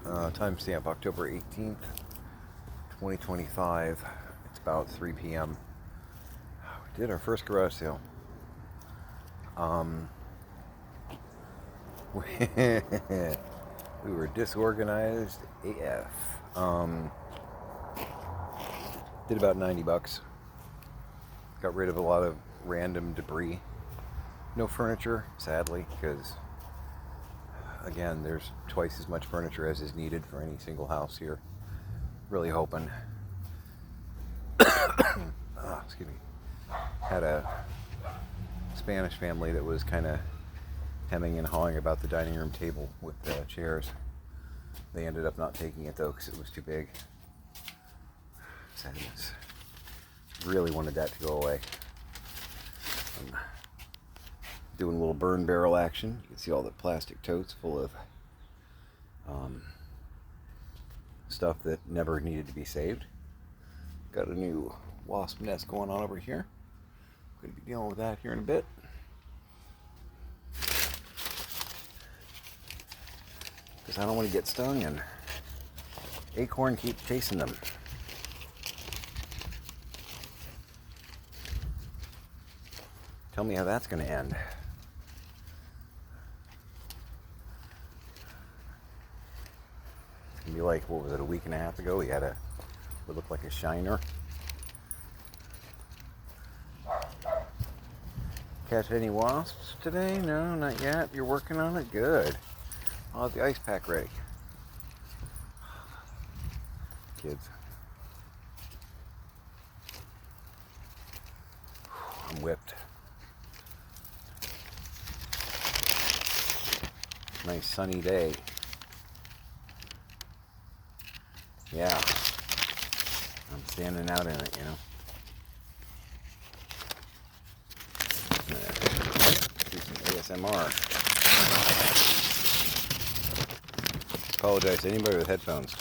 Timestamp October 18th, 2025. It's about 3 p.m. We did our first garage sale. We were disorganized AF. Did about $90. Got rid of a lot of random debris. No furniture, sadly, because again, there's twice as much furniture as is needed for any single house here. Really hoping. Excuse me. Had a Spanish family that was kind of hemming and hawing about the dining room table with the chairs. They ended up not taking it though because it was too big. Sadness. Really wanted that to go away. I'm doing a little burn barrel action. You can see all the plastic totes full of stuff that never needed to be saved. Got a new wasp nest going on over here. Going to be dealing with that here in a bit. Because I don't want to get stung and Acorn keeps chasing them. Tell me how that's going to end. It's going to be like, what was it, a week and a half ago? He had what looked like a shiner. Catch any wasps today? No, not yet. You're working on it? Good. I'll have the ice pack ready. Kids. I'm whipped. Nice sunny day. Yeah. I'm standing out in it, you know. Do some ASMR. Apologize to anybody with headphones.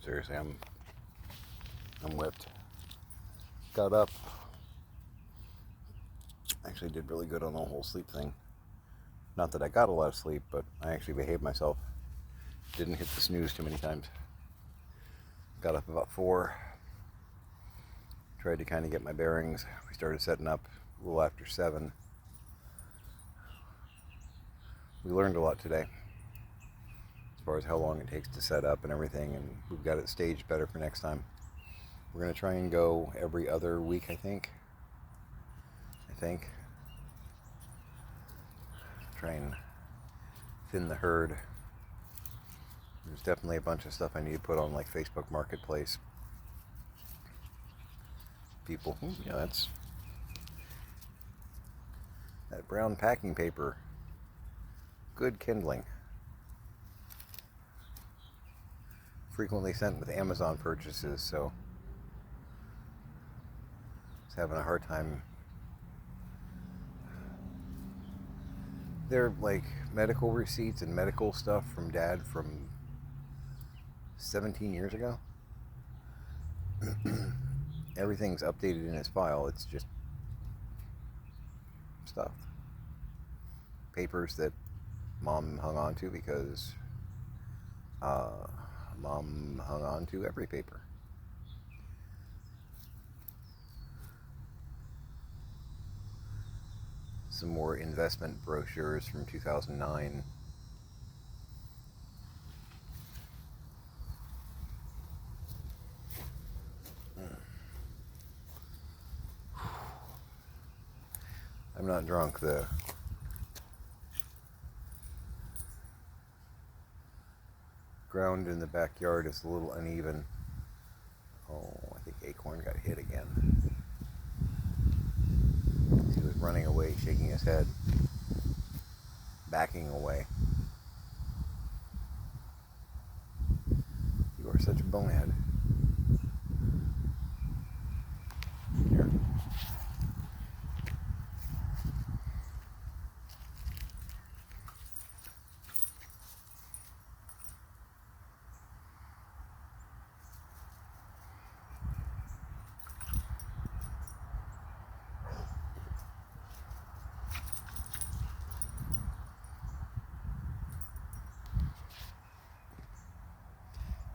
Seriously, I'm whipped. Got up. Actually did really good on the whole sleep thing. Not that I got a lot of sleep, but I actually behaved myself. Didn't hit the snooze too many times. Got up about 4. Tried to kind of get my bearings. We started setting up a little after 7. We learned a lot today as far as how long it takes to set up and everything, and we've got it staged better for next time. We're going to try and go every other week, I think. Try and thin the herd. There's definitely a bunch of stuff I need to put on like Facebook Marketplace. People, yeah, that's that brown packing paper. Good kindling. Frequently sent with Amazon purchases, so I was having a hard time. They're like medical receipts and medical stuff from Dad from 17 years ago. Everything's updated in his file. It's just stuff. Papers that Mom hung on to because Mom hung on to every paper. Some more investment brochures from 2009. I'm not drunk. The ground in the backyard is a little uneven. Oh, I think Acorn got hit again. He was running away, shaking his head, backing away. You are such a bonehead. Here.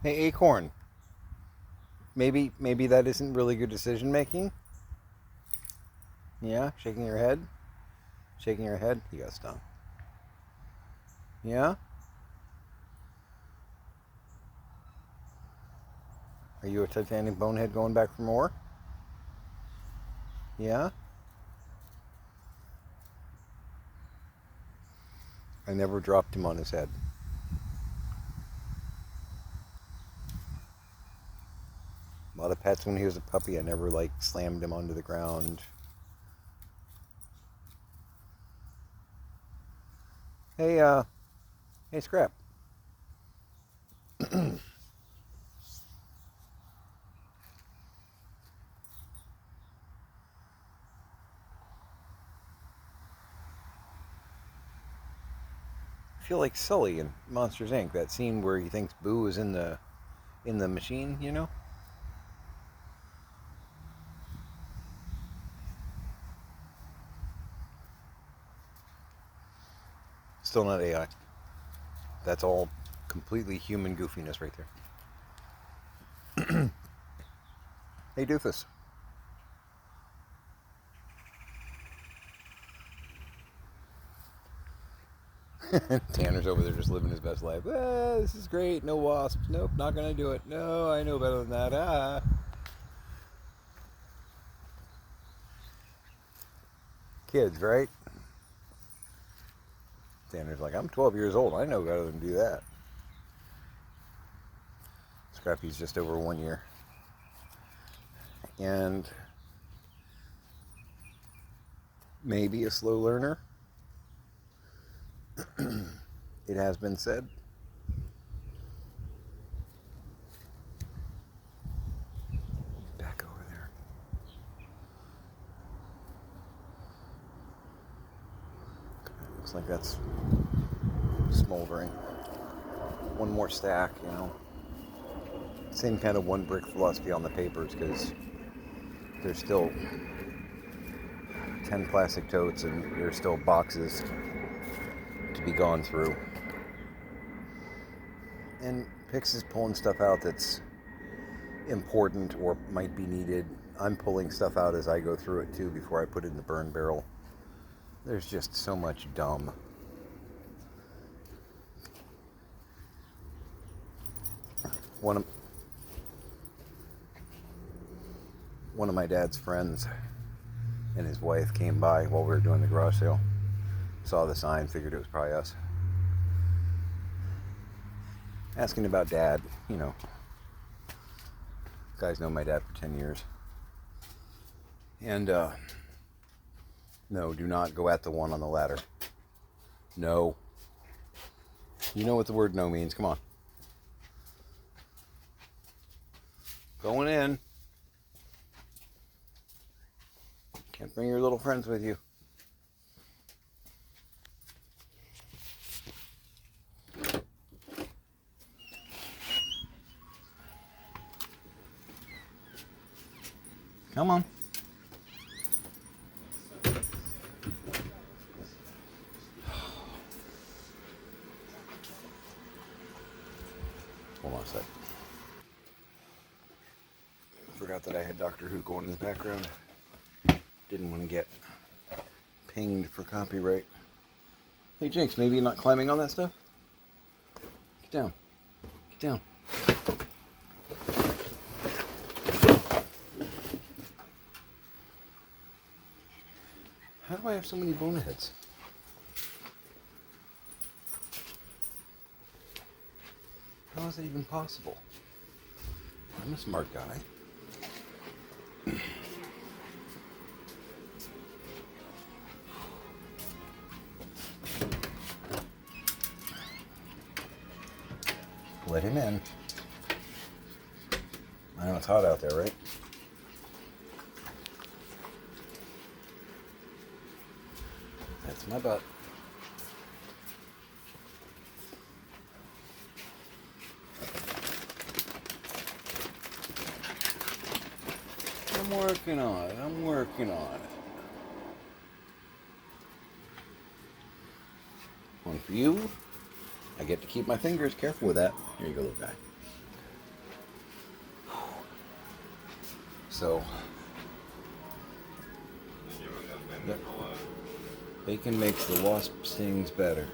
Hey, Acorn. Maybe that isn't really good decision making. Yeah, shaking your head. Shaking your head. You got stung. Yeah. Are you a titanic bonehead going back for more? Yeah. I never dropped him on his head. A lot of pets when he was a puppy, I never like slammed him onto the ground. Hey, hey, Scrap. I feel like Sully in Monsters Inc. That scene where he thinks Boo is in the machine, you know? Still not AI. That's all completely human goofiness right there. Hey, Doofus. Tanner's over there just living his best life. Ah, this is great. No wasps. Nope, not gonna do it. No, I know better than that. Ah. Kids, right? Tanner's like, I'm 12 years old. I know better than to do that. Scrappy's just over 1 year. And maybe a slow learner. It has been said. Back over there. Looks like that's smoldering. One more stack, you know. Same kind of one brick philosophy on the papers because there's still 10 plastic totes and there's still boxes to be gone through. And Pix is pulling stuff out that's important or might be needed. I'm pulling stuff out as I go through it too before I put it in the burn barrel. There's just so much dumb. One of my dad's friends and his wife came by while we were doing the garage sale. Saw the sign, figured it was probably us. Asking about Dad, you know. Guys know my dad for 10 years. And, no, do not go at the one on the ladder. No. You know what the word no means. Come on. Going in. Can't bring your little friends with you. Come on. Hold on a sec. Forgot that I had Doctor Who going in the background. Didn't want to get pinged for copyright. Hey Jinx, maybe you're not climbing on that stuff? Get down. Get down. How do I have so many boneheads? How is that even possible? I'm a smart guy. Let him in. I know it's hot out there, right? That's my butt. I'm working on it. I'm working on it. One for you. I get to keep my fingers. Careful with that. Here you go, little guy. So, yep. Bacon makes the wasp stings better.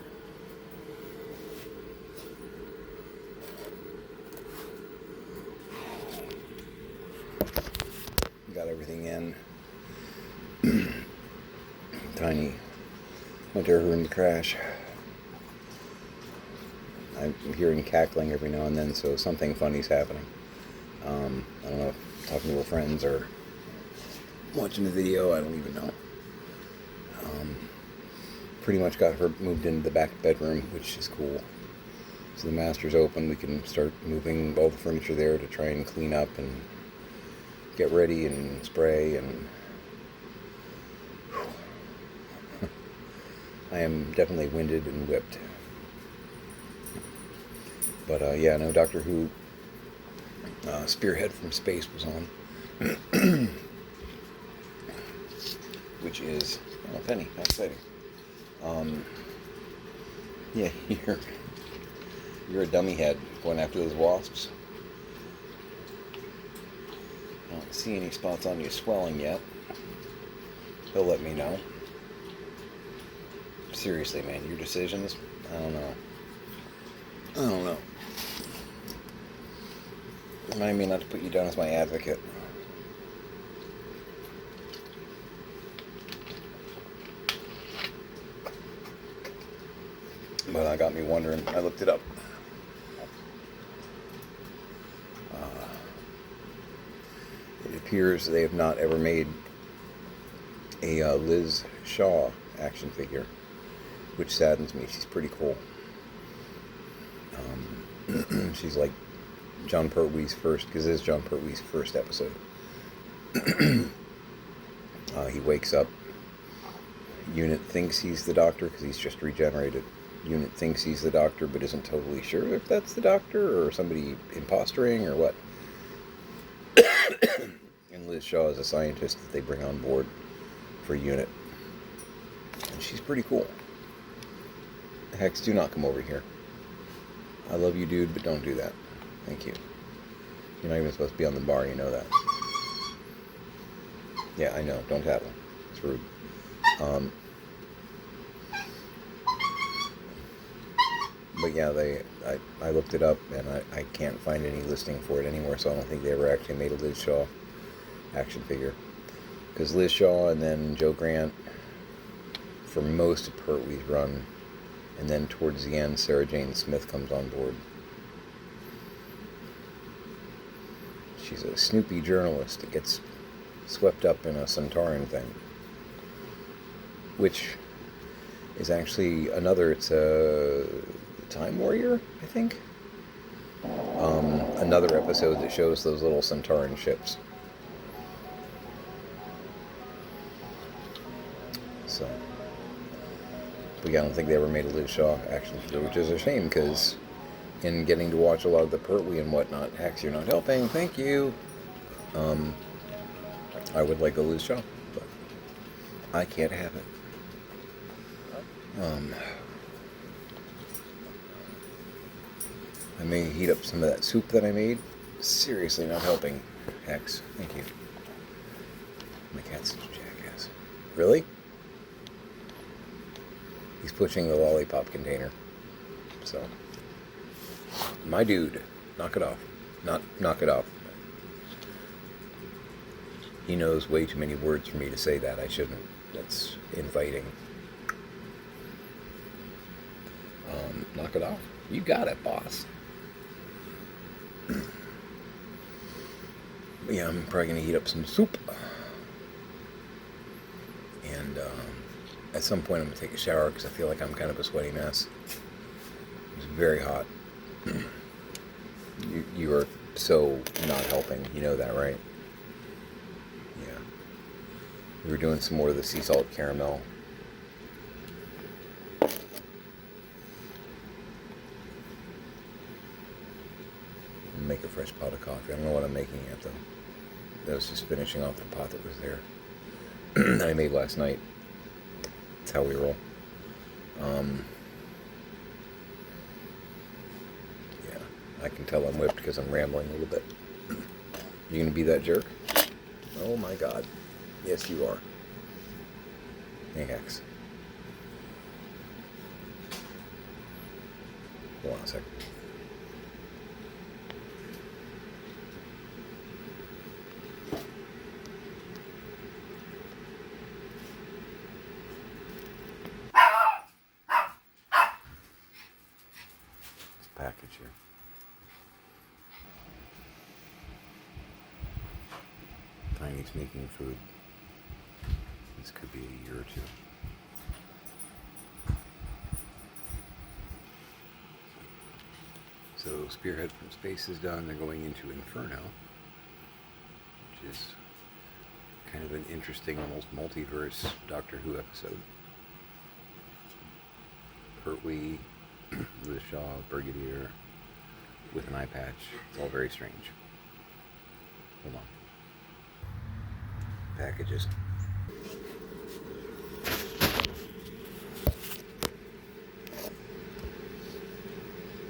Got everything in. Tiny went to her room to crash. I'm hearing cackling every now and then, so something funny's happening. I don't know if talking to her friends or watching the video, I don't even know. Pretty much got her moved into the back bedroom, which is cool. So the master's open, we can start moving all the furniture there to try and clean up and get ready and spray and... I am definitely winded and whipped. But yeah, no, Doctor Who Spearhead from Space was on. Which is... Oh, Penny, how exciting. Yeah, you're a dummy head going after those wasps. I don't see any spots on you swelling yet. He'll let me know. Seriously, man, your decisions? I don't know. Remind me not to put you down as my advocate. But that got me wondering. I looked it up. It appears they have not ever made a Liz Shaw action figure, which saddens me. She's pretty cool. She's like John Pertwee's first, because this is John Pertwee's first episode. He wakes up. Unit thinks he's the Doctor because he's just regenerated. Unit thinks he's the Doctor but isn't totally sure if that's the Doctor or somebody impostering or what. And Liz Shaw is a scientist that they bring on board for Unit. And she's pretty cool. Hex, do not come over here. I love you, dude, but don't do that. Thank you. You're not even supposed to be on the bar, you know that. Yeah, I know. Don't tattle. It's rude. But yeah, I looked it up, and I can't find any listing for it anywhere, so I don't think they ever actually made a Liz Shaw action figure. Because Liz Shaw and then Joe Grant for most of Pertwee's run, and then towards the end, Sarah Jane Smith comes on board. She's a snoopy journalist that gets swept up in a Centauran thing, which is actually it's a Time Warrior, I think. Another episode that shows those little Centauran ships. So, but yeah, I don't think they ever made a Liz Shaw action figure, which is a shame, because in getting to watch a lot of the Pertwee and whatnot, Hex, you're not helping, thank you. I would like a Liz Shaw, but I can't have it. I may heat up some of that soup that I made. Seriously not helping, Hex. Thank you. My cat's such a jackass. Really? He's pushing the lollipop container. So, my dude, knock it off. Knock it off. He knows way too many words for me to say that. I shouldn't. That's inviting. Knock it off. You got it, boss. Yeah, I'm probably going to heat up some soup. And at some point I'm going to take a shower because I feel like I'm kind of a sweaty mess. It's very hot. You are so not helping. You know that, right? Yeah. We were doing some more of the sea salt caramel. Make a fresh pot of coffee. I don't know what I'm making yet, though. That was just finishing off the pot that was there. That I made last night. That's how we roll. Yeah, I can tell I'm whipped because I'm rambling a little bit. You gonna be that jerk? Oh my God. Yes, you are. Hey, Hex. Hold on a sec. This package here. Tiny's making food. This could be a year or two. So Spearhead from Space is done. They're going into Inferno, which is kind of an interesting, almost multiverse Doctor Who episode. Pertwee, Liz Shaw, Brigadier, with an eye patch. It's all very strange. Hold on. Packages.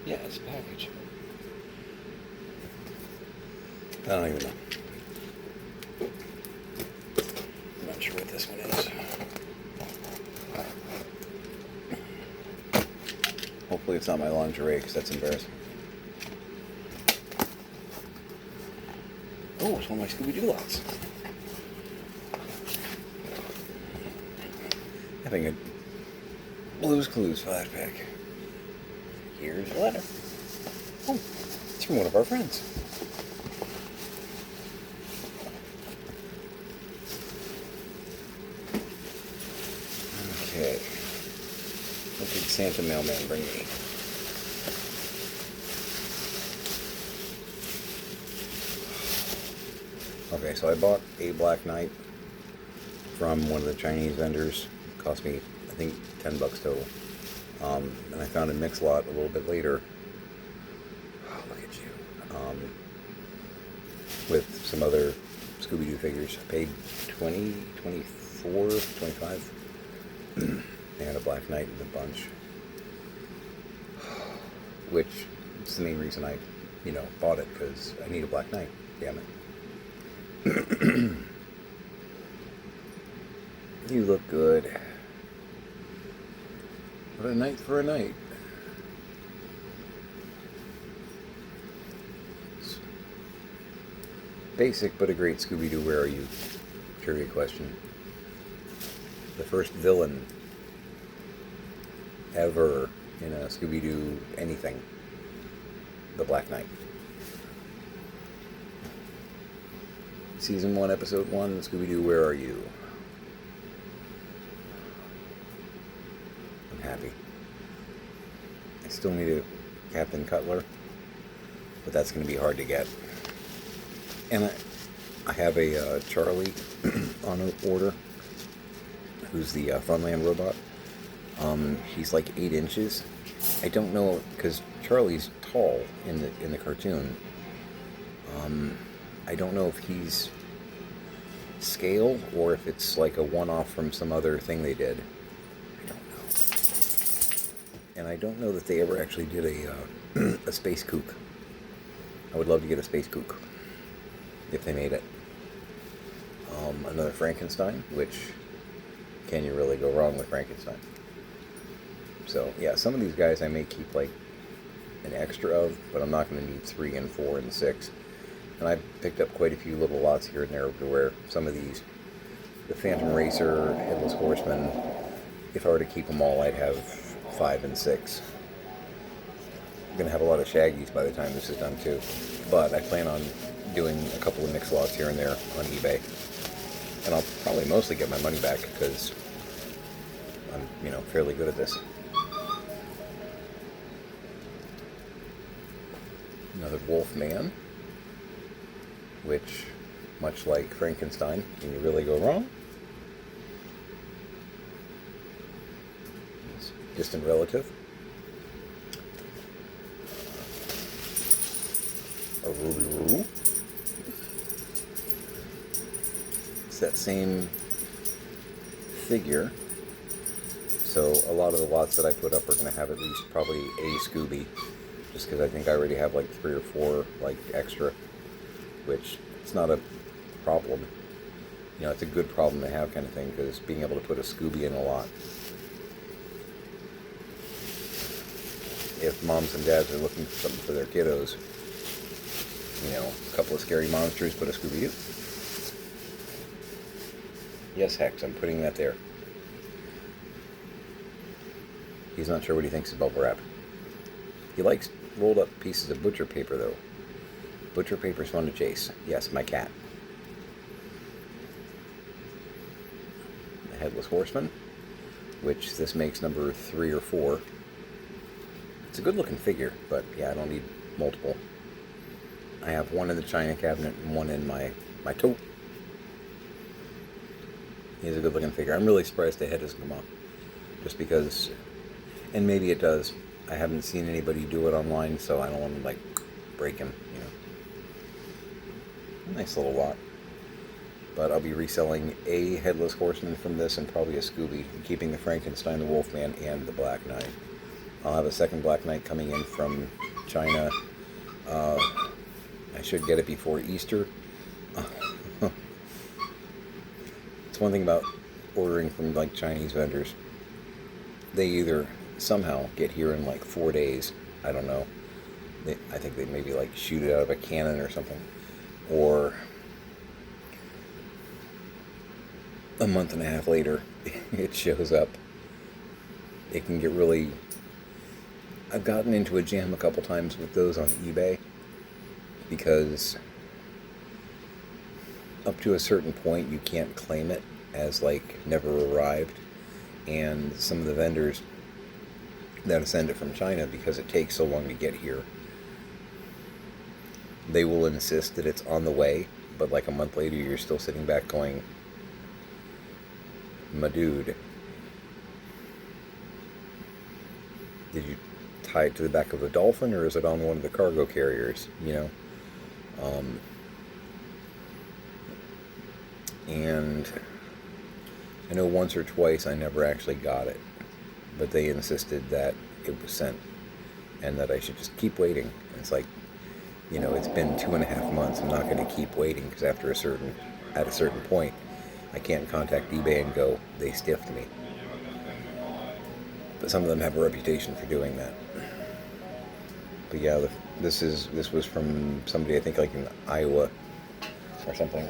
Yeah, it's a package. I don't even know. I'm not sure what this one is. Hopefully it's not my lingerie, because that's embarrassing. Oh, it's one of my Scooby-Doo lots. Having a Blue's Clues 5-pack. Here's a letter. Oh, it's from one of our friends. Okay. What did Santa Mailman bring me? Okay, so I bought a Black Knight from one of the Chinese vendors. It cost me, I think, $10 total. And I found a mix lot a little bit later. Oh, look at you. With some other Scooby-Doo figures. I paid $20, $24, $25. They had a Black Knight in the bunch. Which is the main reason I, bought it, because I need a Black Knight. Damn it. You look good. What a night for a night. Basic but a great Scooby-Doo Where Are You? Trivia question. The first villain ever in a Scooby-Doo anything. The Black Knight. Season 1, Episode 1, Scooby-Doo Where Are You? I'm happy. I still need a Captain Cutler, but that's going to be hard to get. And I have a Charlie on order, who's the Funland robot. He's like 8 inches. I don't know, because Charlie's tall in the cartoon. I don't know if he's scale or if it's like a one-off from some other thing they did. I don't know. And I don't know that they ever actually did a Space Kook. I would love to get a Space Kook if they made it. Another Frankenstein, which, can you really go wrong with Frankenstein? So yeah, some of these guys I may keep like an extra of, but I'm not going to need 3 and 4 and 6. And I picked up quite a few little lots here and there to where some of these, the Phantom Racer, Headless Horseman, if I were to keep them all, I'd have 5 and 6. I'm going to have a lot of Shaggies by the time this is done too. But I plan on doing a couple of mix lots here and there on eBay. And I'll probably mostly get my money back because I'm, fairly good at this. Another Wolfman, which, much like Frankenstein, can you really go wrong? His distant relative. A Ruby Roo. It's that same figure. So a lot of the lots that I put up are going to have at least probably a Scooby. Just because I think I already have like 3 or 4 like extra. Which, it's not a problem. You know, it's a good problem to have kind of thing, because being able to put a Scooby in a lot. If moms and dads are looking for something for their kiddos, you know, a couple of scary monsters, put a Scooby-Doo. Yes, Hex, I'm putting that there. He's not sure what he thinks of bubble wrap. He likes rolled up pieces of butcher paper, though. Butcher paper's fun to chase. Yes, my cat. The Headless Horseman, which this makes number 3 or 4. It's a good looking figure, but yeah, I don't need multiple. I have one in the china cabinet and one in my tote. He's a good looking figure. I'm really surprised the head doesn't come off. Just because, and maybe it does. I haven't seen anybody do it online, so I don't want to like break him, you know. Nice little lot. But I'll be reselling a Headless Horseman from this and probably a Scooby, keeping the Frankenstein, the Wolfman, and the Black Knight. I'll have a second Black Knight coming in from China. I should get it before Easter. It's one thing about ordering from like Chinese vendors. They either somehow get here in like 4 days. I don't know. I think they maybe like shoot it out of a cannon or something. Or a month and a half later, it shows up. It can get really... I've gotten into a jam a couple times with those on eBay because up to a certain point you can't claim it as like never arrived, and some of the vendors that send it from China, because it takes so long to get here, they will insist that it's on the way, but like a month later you're still sitting back going, my dude, did you tie it to the back of a dolphin, or is it on one of the cargo carriers, you know? And I know once or twice I never actually got it, but they insisted that it was sent and that I should just keep waiting. And it's like, you know, it's been 2.5 months. I'm not going to keep waiting, because at a certain point, I can't contact eBay and go, they stiffed me. But some of them have a reputation for doing that. But yeah, this was from somebody, I think like in Iowa or something.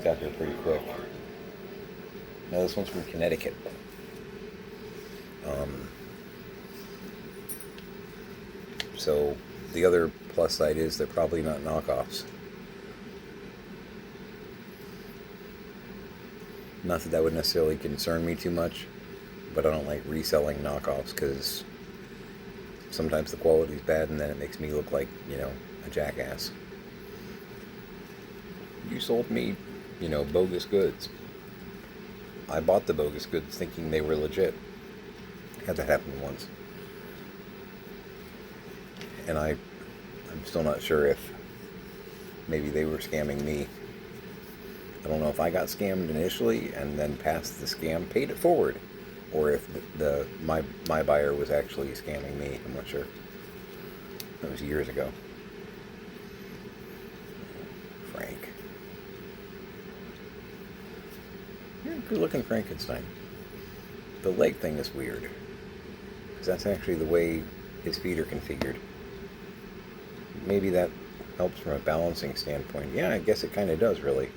Got here pretty quick. No, this one's from Connecticut. So the other plus side is they're probably not knockoffs. Not that would necessarily concern me too much, but I don't like reselling knockoffs, because sometimes the quality's bad and then it makes me look like, you know, a jackass. You sold me, you know, bogus goods. I bought the bogus goods thinking they were legit. Had that happen once. And I'm still not sure if maybe they were scamming me. I don't know if I got scammed initially and then passed the scam, paid it forward, or if my buyer was actually scamming me. I'm not sure. That was years ago. Frank. You're a good-looking Frankenstein. The leg thing is weird, because that's actually the way his feet are configured. Maybe that helps from a balancing standpoint. Yeah, I guess it kind of does, really.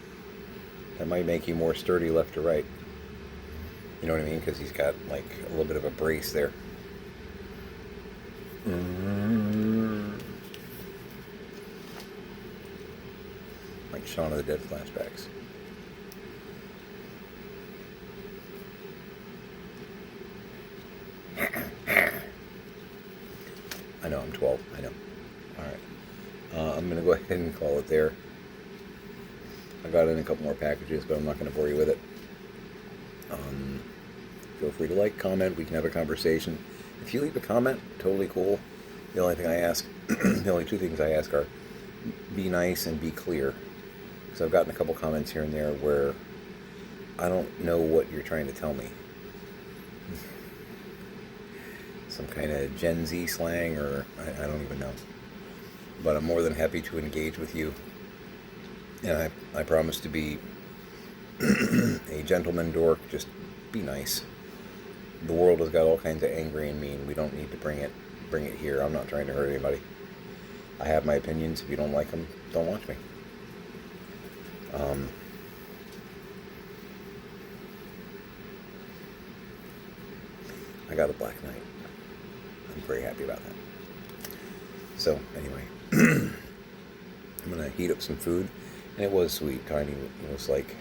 That might make you more sturdy left to right. You know what I mean? Because he's got, like, a little bit of a brace there. Like Shaun of the Dead flashbacks. I know, I'm 12. I know. Alright. I'm going to go ahead and call it there. I got in a couple more packages, but I'm not going to bore you with it. Feel free to like, comment, we can have a conversation. If you leave a comment, totally cool. The only thing I ask, the only two things I ask are be nice and be clear. Because I've gotten a couple comments here and there where I don't know what you're trying to tell me. Some kind of Gen Z slang, or I don't even know. But I'm more than happy to engage with you. And I promise to be a gentleman dork. Just be nice. The world has got all kinds of angry and mean. We don't need to bring it here. I'm not trying to hurt anybody. I have my opinions. If you don't like them, don't watch me. I got a Black Knight. I'm very happy about that. So anyway, I'm gonna heat up some food, and it was sweet. Tiny was like,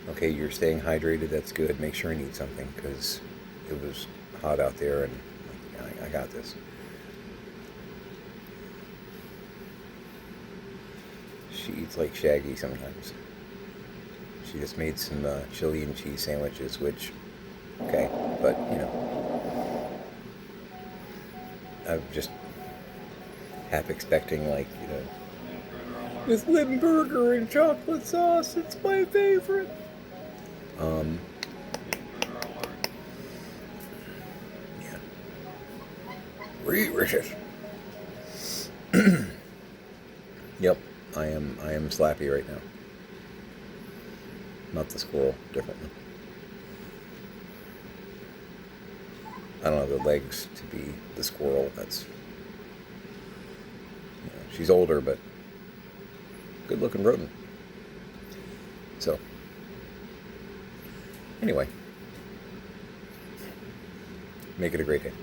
"Okay, you're staying hydrated. That's good. Make sure and eat something because it was hot out there, and I got this." She eats like Shaggy sometimes. She just made some chili and cheese sandwiches, which, okay, but I'm just half expecting with Limburger and chocolate sauce. It's my favorite. Yeah. Delicious. Yep, I am Slappy right now. Not the squirrel, differently. I don't have the legs to be the squirrel. That's she's older, but good looking rodent. So anyway, make it a great day.